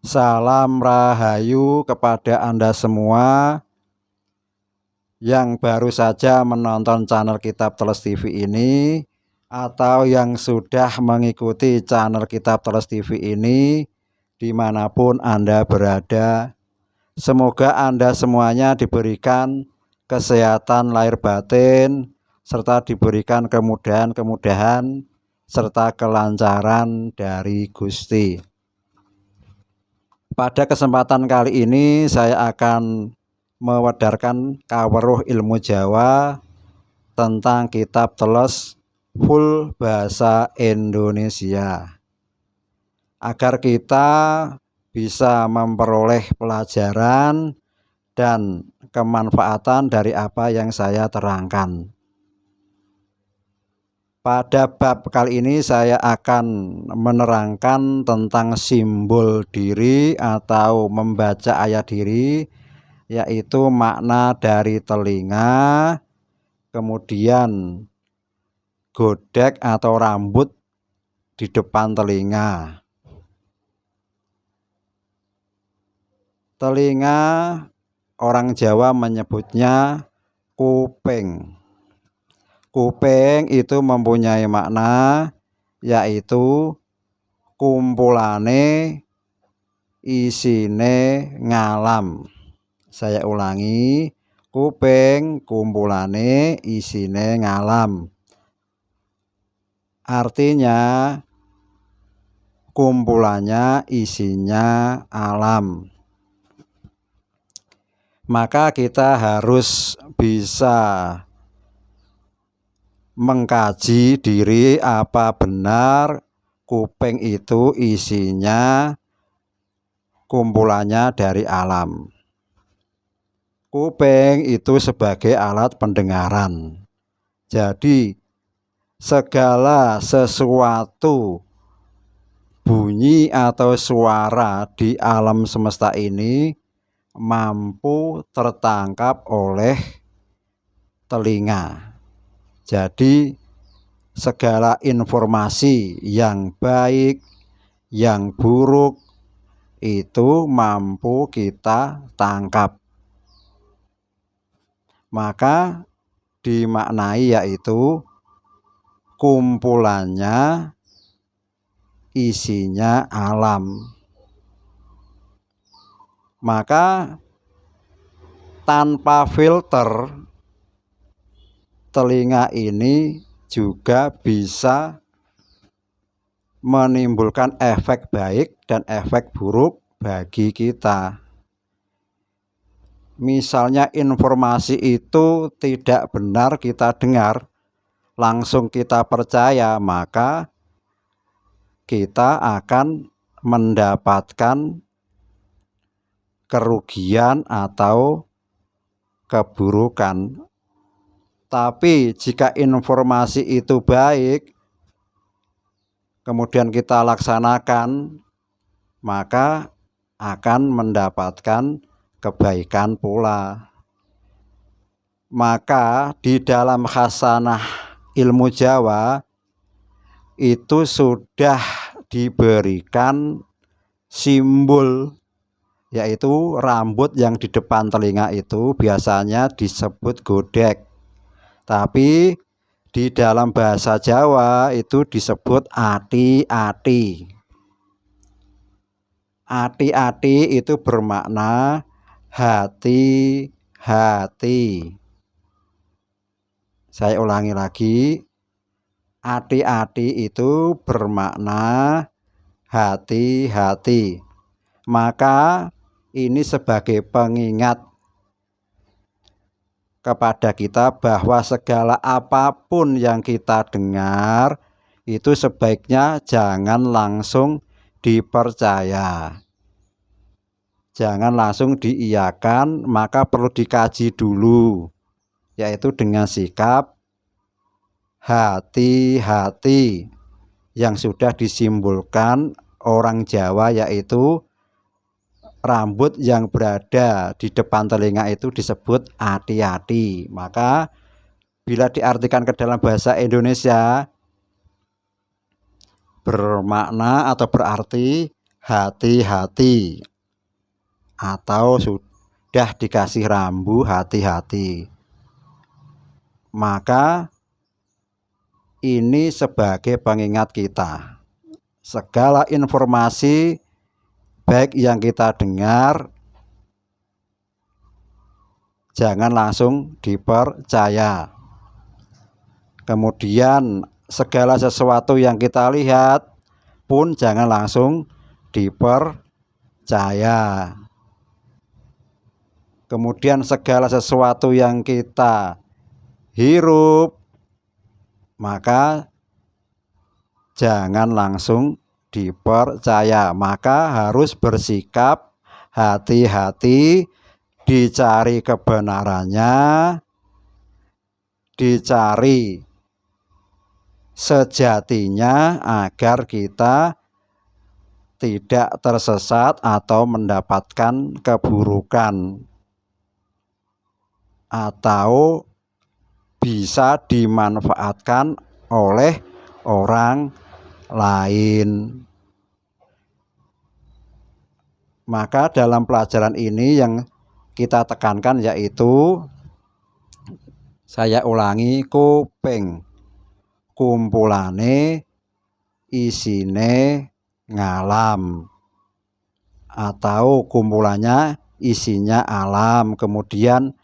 Salam rahayu kepada Anda semua yang baru saja menonton channel Kitab Teles TV ini, atau yang sudah mengikuti channel Kitab Teles TV ini dimanapun Anda berada. Semoga Anda semuanya diberikan kesehatan lahir batin, serta diberikan kemudahan-kemudahan serta kelancaran dari Gusti. Pada kesempatan kali ini saya akan mewedarkan kawruh ilmu Jawa tentang Kitab Teles full bahasa Indonesia, agar kita bisa memperoleh pelajaran dan kemanfaatan dari apa yang saya terangkan. Pada bab kali ini saya akan menerangkan tentang simbol diri atau membaca ayat diri, yaitu makna dari telinga, kemudian godek atau rambut di depan telinga. Telinga orang Jawa menyebutnya kuping. Kuping itu mempunyai makna, yaitu kumpulane isine ngalam. Saya ulangi, kuping kumpulane isine ngalam. Artinya kumpulannya isinya alam. Maka kita harus bisa mengkaji diri, apa benar kuping itu isinya kumpulannya dari alam. Kuping itu sebagai alat pendengaran. Jadi segala sesuatu bunyi atau suara di alam semesta ini mampu tertangkap oleh telinga. Jadi segala informasi yang baik, yang buruk itu mampu kita tangkap. Maka dimaknai yaitu kumpulannya isinya alam. Maka tanpa filter, telinga ini juga bisa menimbulkan efek baik dan efek buruk bagi kita. Misalnya informasi itu tidak benar kita dengar, langsung kita percaya, maka kita akan mendapatkan kerugian atau keburukan. Tapi jika informasi itu baik, kemudian kita laksanakan, maka akan mendapatkan kebaikan pula. Maka di dalam khasanah ilmu Jawa itu sudah diberikan simbol, yaitu rambut yang di depan telinga itu biasanya disebut godek. Tapi di dalam bahasa Jawa itu disebut ati-ati. Ati-ati itu bermakna hati-hati. Saya ulangi lagi, ati-ati itu bermakna hati-hati. Maka ini sebagai pengingat kepada kita bahwa segala apapun yang kita dengar itu sebaiknya jangan langsung dipercaya, jangan langsung diiyakan, maka perlu dikaji dulu, yaitu dengan sikap hati-hati yang sudah disimbolkan orang Jawa, yaitu rambut yang berada di depan telinga itu disebut ati-ati. Maka bila diartikan ke dalam bahasa Indonesia bermakna atau berarti hati-hati, atau sudah dikasih rambu hati-hati. Maka ini sebagai pengingat kita, segala informasi baik yang kita dengar jangan langsung dipercaya. Kemudian segala sesuatu yang kita lihat pun jangan langsung dipercaya. Kemudian segala sesuatu yang kita hirup maka jangan langsung dipercaya. Maka harus bersikap hati-hati, dicari kebenarannya, dicari sejatinya agar kita tidak tersesat atau mendapatkan keburukan atau bisa dimanfaatkan oleh orang lain. Maka dalam pelajaran ini yang kita tekankan yaitu, saya ulangi, kuping kumpulane isine ngalam, atau kumpulannya isinya alam. Kemudian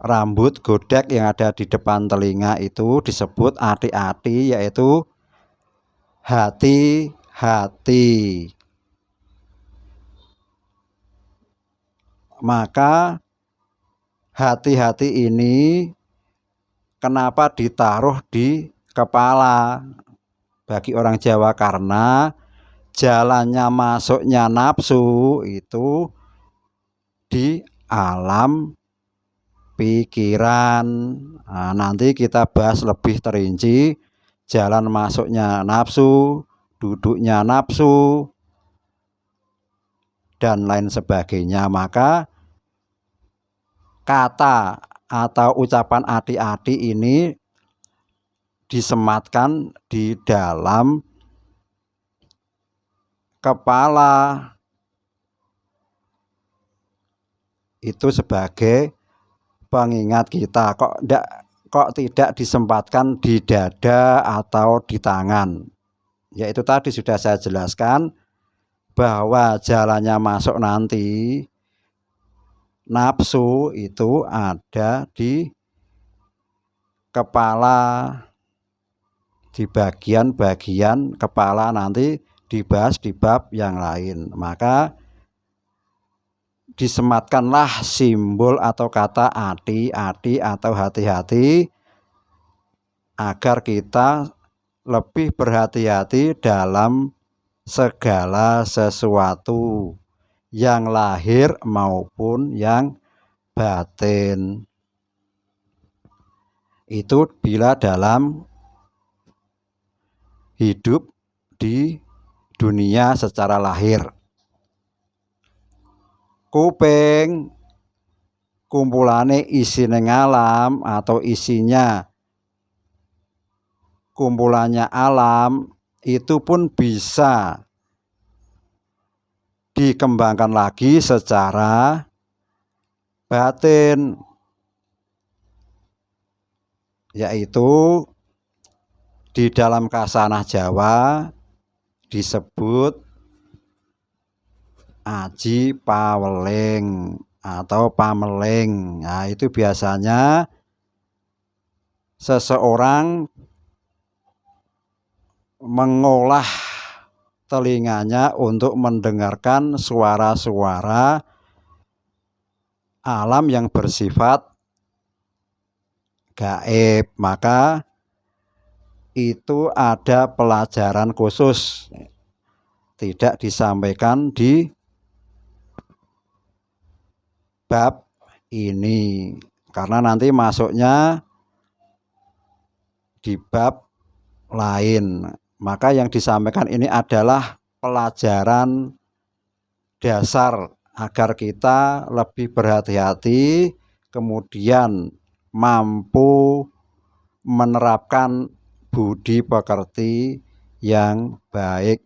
rambut godek yang ada di depan telinga itu disebut ati-ati, yaitu hati-hati. Maka hati-hati ini kenapa ditaruh di kepala bagi orang Jawa? Karena jalannya masuknya nafsu itu di alam pikiran. Nah, nanti kita bahas lebih terinci jalan masuknya nafsu, duduknya nafsu, dan lain sebagainya. Maka kata atau ucapan ati-ati ini disematkan di dalam kepala itu sebagai pengingat kita. Kok tidak disempatkan di dada atau di tangan? Yaitu tadi sudah saya jelaskan bahwa jalannya masuk nanti nafsu itu ada di kepala, di bagian-bagian kepala. Nanti dibahas di bab yang lain. Maka disematkanlah simbol atau kata ati-ati atau hati-hati agar kita lebih berhati-hati dalam segala sesuatu yang lahir maupun yang batin. Itu bila dalam hidup di dunia secara lahir. Kuping kumpulane isine ngalam atau isinya kumpulannya alam, itu pun bisa dikembangkan lagi secara batin, yaitu di dalam kasanah Jawa disebut aji paweling atau pameling. Nah, itu biasanya seseorang mengolah telinganya untuk mendengarkan suara-suara alam yang bersifat gaib. Maka itu ada pelajaran khusus, tidak disampaikan di bab ini karena nanti masuknya di bab lain. Maka yang disampaikan ini adalah pelajaran dasar agar kita lebih berhati-hati, kemudian mampu menerapkan budi pekerti yang baik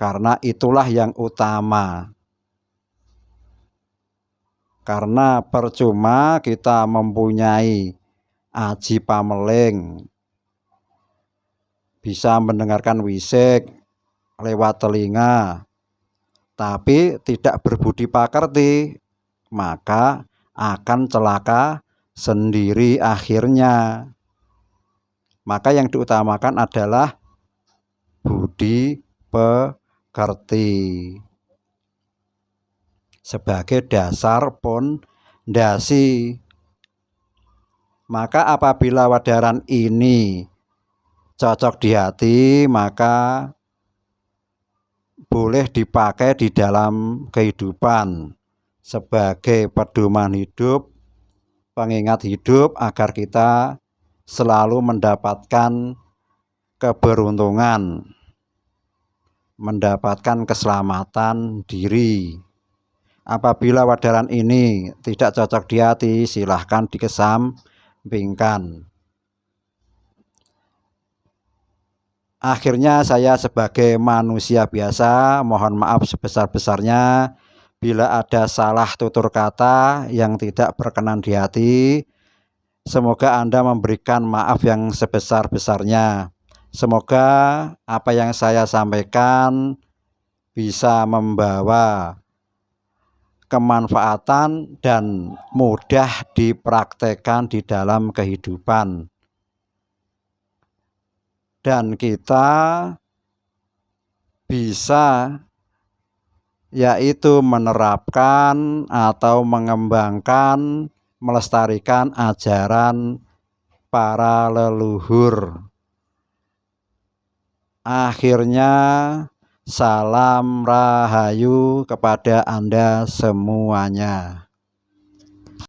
karena itulah yang utama. Karena percuma kita mempunyai aji pameling, bisa mendengarkan wisik lewat telinga, tapi tidak berbudi pakerti, maka akan celaka sendiri akhirnya. Maka yang diutamakan adalah budi pekerti sebagai dasar pondasi. Maka apabila wadaran ini cocok di hati, maka boleh dipakai di dalam kehidupan sebagai pedoman hidup, pengingat hidup, agar kita selalu mendapatkan keberuntungan, mendapatkan keselamatan diri. Apabila wadaran ini tidak cocok di hati, silahkan dikesampingkan. Akhirnya saya sebagai manusia biasa mohon maaf sebesar-besarnya bila ada salah tutur kata yang tidak berkenan di hati. Semoga Anda memberikan maaf yang sebesar-besarnya. Semoga apa yang saya sampaikan bisa membawa kemanfaatan dan mudah dipraktekkan di dalam kehidupan. Dan kita bisa yaitu menerapkan atau mengembangkan, melestarikan ajaran para leluhur. Akhirnya salam rahayu kepada Anda semuanya.